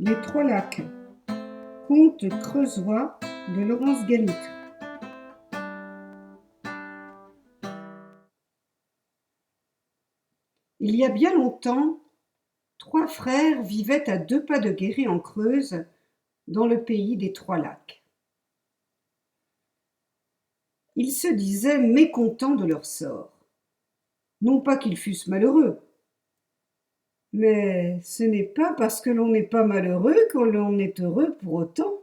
Les Trois Lacs, conte creusois de Laurence Galitre. Il y a bien longtemps, trois frères vivaient à 2 pas de Guéret en Creuse, dans le pays des Trois Lacs. Ils se disaient mécontents de leur sort. Non pas qu'ils fussent malheureux, mais ce n'est pas parce que l'on n'est pas malheureux que l'on est heureux pour autant.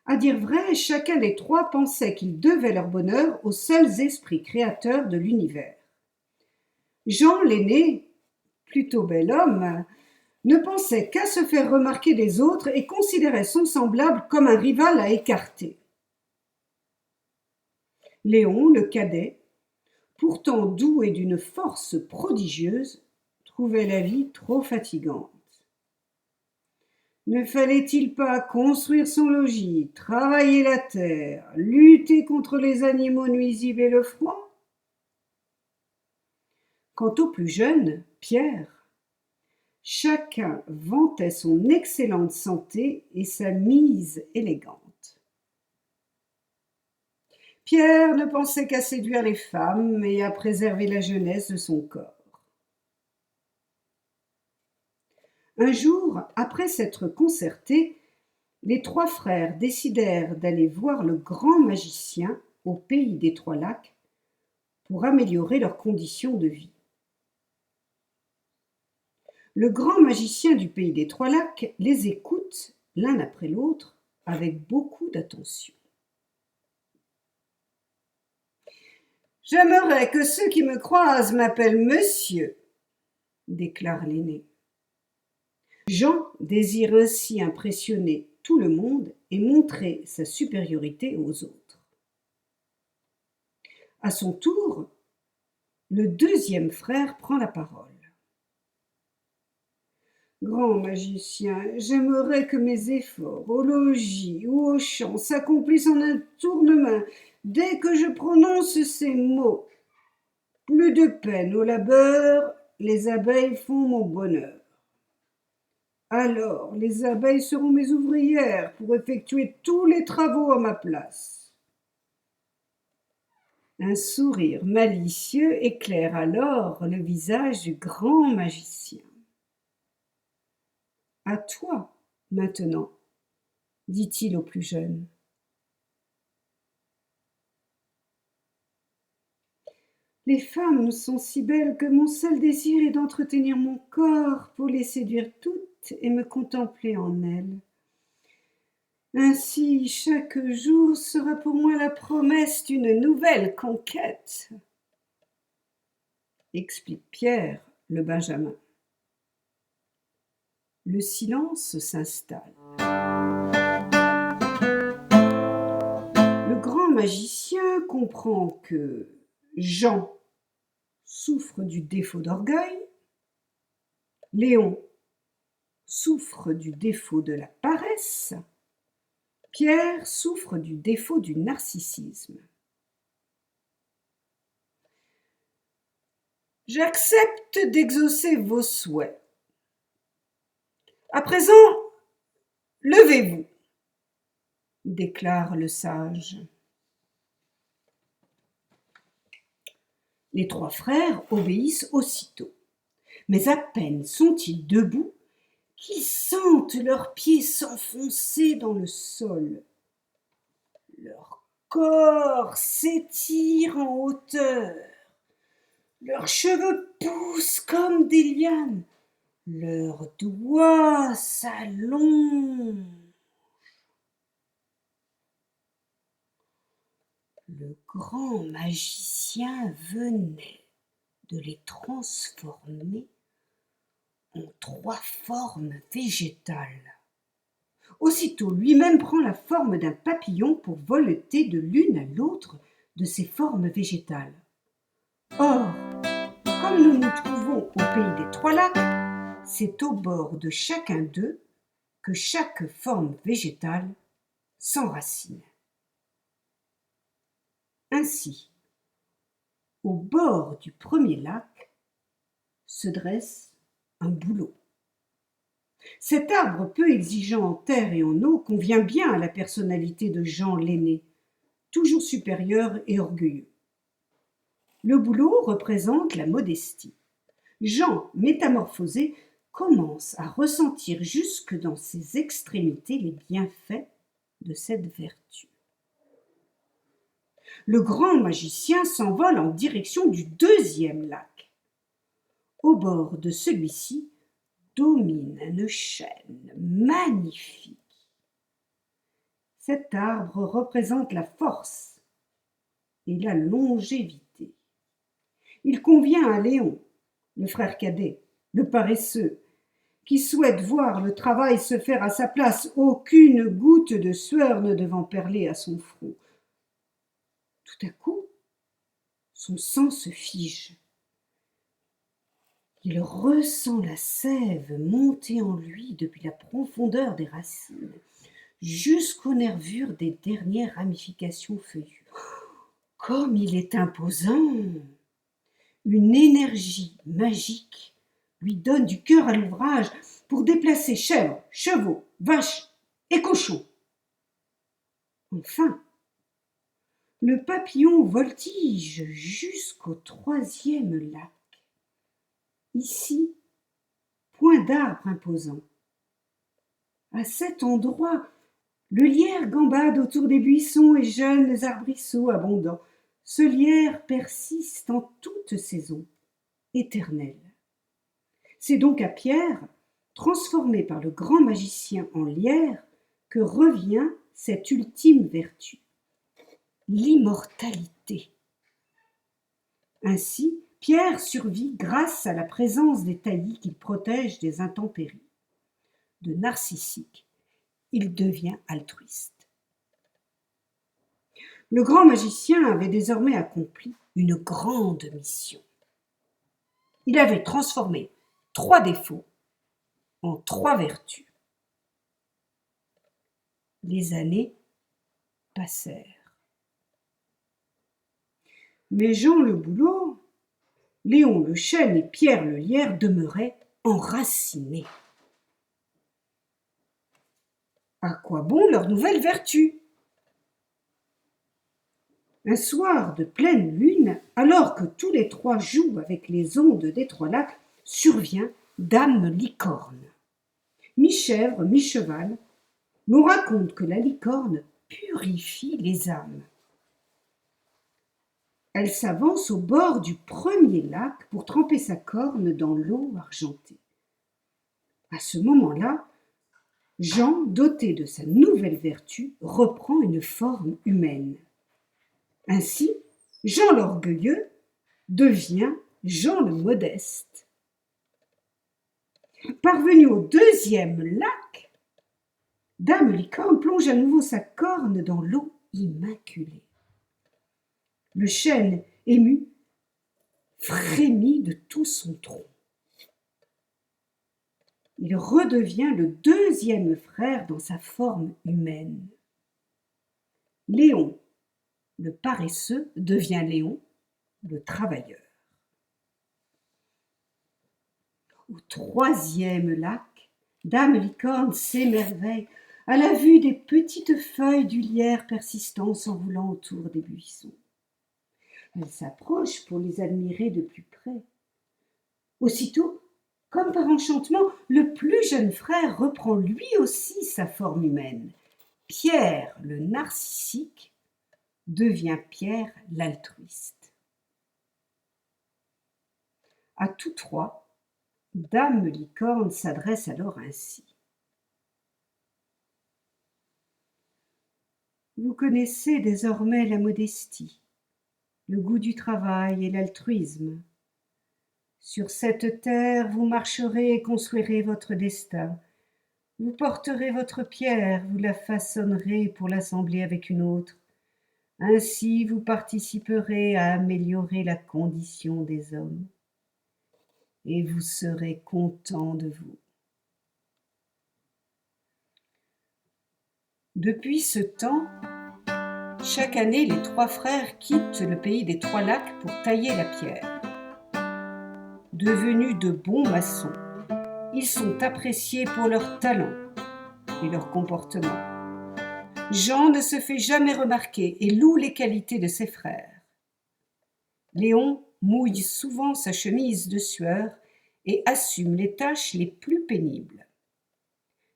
À dire vrai, chacun des trois pensait qu'ils devaient leur bonheur aux seuls esprits créateurs de l'univers. Jean l'aîné, plutôt bel homme, ne pensait qu'à se faire remarquer des autres et considérait son semblable comme un rival à écarter. Léon, le cadet, pourtant doux et d'une force prodigieuse, trouvait la vie trop fatigante. Ne fallait-il pas construire son logis, travailler la terre, lutter contre les animaux nuisibles et le froid? Quant au plus jeune, Pierre, chacun vantait son excellente santé et sa mise élégante. Pierre ne pensait qu'à séduire les femmes et à préserver la jeunesse de son corps. Un jour, après s'être concertés, les trois frères décidèrent d'aller voir le grand magicien au pays des Trois Lacs pour améliorer leurs conditions de vie. Le grand magicien du pays des Trois Lacs les écoute l'un après l'autre avec beaucoup d'attention. « J'aimerais que ceux qui me croisent m'appellent monsieur, » déclare l'aîné. Jean désire ainsi impressionner tout le monde et montrer sa supériorité aux autres. À son tour, le deuxième frère prend la parole. Grand magicien, j'aimerais que mes efforts au logis ou au champ s'accomplissent en un tournement dès que je prononce ces mots. Plus de peine au labeur, les abeilles font mon bonheur. Alors les abeilles seront mes ouvrières pour effectuer tous les travaux à ma place. Un sourire malicieux éclaire alors le visage du grand magicien. À toi, maintenant, dit-il au plus jeune. Les femmes sont si belles que mon seul désir est d'entretenir mon corps pour les séduire toutes et me contempler en elles. Ainsi, chaque jour sera pour moi la promesse d'une nouvelle conquête, explique Pierre, le benjamin. Le silence s'installe. Le grand magicien comprend que Jean souffre du défaut d'orgueil, Léon souffre du défaut de la paresse, Pierre souffre du défaut du narcissisme. J'accepte d'exaucer vos souhaits. À présent, levez-vous, déclare le sage. Les trois frères obéissent aussitôt. Mais à peine sont-ils debout qu'ils sentent leurs pieds s'enfoncer dans le sol. Leur corps s'étire en hauteur. Leurs cheveux poussent comme des lianes. Leurs doigts s'allongent. Le grand magicien venait de les transformer en 3 formes végétales. Aussitôt, lui-même prend la forme d'un papillon pour voleter de l'une à l'autre de ces formes végétales. Or, comme nous nous trouvons au pays des Trois Lacs, c'est au bord de chacun d'eux que chaque forme végétale s'enracine. Ainsi, au bord du premier lac se dresse un bouleau. Cet arbre peu exigeant en terre et en eau convient bien à la personnalité de Jean l'aîné, toujours supérieur et orgueilleux. Le bouleau représente la modestie. Jean, métamorphosé, commence à ressentir jusque dans ses extrémités les bienfaits de cette vertu. Le grand magicien s'envole en direction du deuxième lac. Au bord de celui-ci domine une chêne magnifique. Cet arbre représente la force et la longévité. Il convient à Léon, le frère cadet, le paresseux, qui souhaite voir le travail se faire à sa place, aucune goutte de sueur ne devant perler à son front. Tout à coup, son sang se fige. Il ressent la sève monter en lui depuis la profondeur des racines jusqu'aux nervures des dernières ramifications feuillues. Comme il est imposant! Une énergie magique lui donne du cœur à l'ouvrage pour déplacer chèvres, chevaux, vaches et cochons. Enfin, le papillon voltige jusqu'au troisième lac. Ici, point d'arbre imposant. À cet endroit, le lierre gambade autour des buissons et jeunes arbrisseaux abondants. Ce lierre persiste en toute saison, éternel. C'est donc à Pierre, transformé par le grand magicien en lierre, que revient cette ultime vertu, l'immortalité. Ainsi, Pierre survit grâce à la présence des taillis qu'il protège des intempéries. De narcissique, il devient altruiste. Le grand magicien avait désormais accompli une grande mission. Il avait transformé 3 défauts en 3 vertus. Les années passèrent. Mais Jean le bouleau, Léon le chêne et Pierre le lierre demeuraient enracinés. À quoi bon leur nouvelle vertu? Un soir de pleine lune, alors que tous les 3 jouent avec les ondes des 3 lacs, survient Dame Licorne. Mi-chèvre, mi-cheval, nous raconte que la licorne purifie les âmes. Elle s'avance au bord du premier lac pour tremper sa corne dans l'eau argentée. À ce moment-là, Jean, doté de sa nouvelle vertu, reprend une forme humaine. Ainsi, Jean l'orgueilleux devient Jean le modeste. Parvenu au deuxième lac, Dame Licorne plonge à nouveau sa corne dans l'eau immaculée. Le chêne, ému, frémit de tout son tronc. Il redevient le deuxième frère dans sa forme humaine. Léon, le paresseux, devient Léon, le travailleur. Au troisième lac, Dame Licorne s'émerveille à la vue des petites feuilles du lierre persistant s'enroulant autour des buissons. Elle s'approche pour les admirer de plus près. Aussitôt, comme par enchantement, le plus jeune frère reprend lui aussi sa forme humaine. Pierre le narcissique devient Pierre l'altruiste. À tous 3, Dame Licorne s'adresse alors ainsi. Vous connaissez désormais la modestie, le goût du travail et l'altruisme. Sur cette terre, vous marcherez et construirez votre destin. Vous porterez votre pierre, vous la façonnerez pour l'assembler avec une autre. Ainsi, vous participerez à améliorer la condition des hommes. Et vous serez content de vous. Depuis ce temps, chaque année, les 3 frères quittent le pays des 3 lacs pour tailler la pierre. Devenus de bons maçons, Ils sont appréciés pour leur talent et leur comportement. Jean ne se fait jamais remarquer et loue les qualités de ses frères. Léon mouille souvent sa chemise de sueur et assume les tâches les plus pénibles.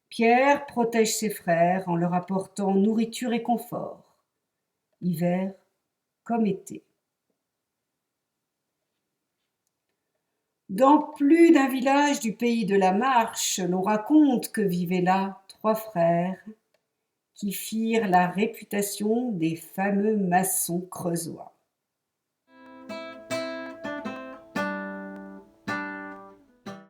Pierre protège ses frères en leur apportant nourriture et confort, hiver comme été. Dans plus d'un village du pays de la Marche, l'on raconte que vivaient là 3 frères qui firent la réputation des fameux maçons creusois.